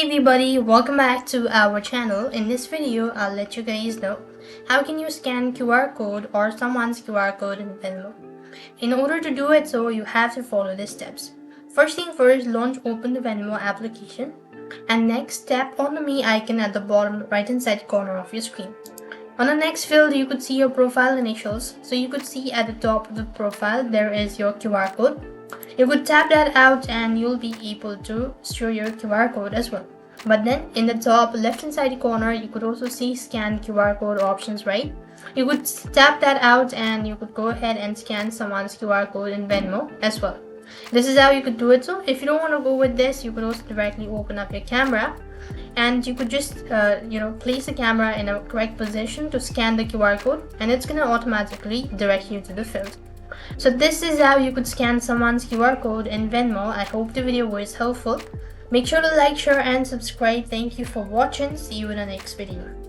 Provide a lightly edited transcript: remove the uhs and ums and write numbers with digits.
Hey everybody, welcome back to our channel. In this video, I'll let you guys know how can you scan QR code or someone's QR code in Venmo. In order to do it so, you have to follow these steps. First thing first, open the Venmo application, and next tap on the me icon at the bottom right hand side corner of your screen. On the next field, you could see your profile initials, so you could see at the top of the profile there is your QR code. You could tap that out and you'll be able to show your QR code as well. But then in the top left hand side corner, you could also see scan QR code options, right? You could tap that out and you could go ahead and scan someone's QR code in Venmo as well. This is how you could do it. So if you don't want to go with this, you could also directly open up your camera and you could just place the camera in a correct position to scan the QR code, and it's going to automatically direct you to the field. So this is how you could scan someone's QR code in Venmo. I hope the video was helpful. Make sure to like, share and subscribe. Thank you for watching. See you in the next video.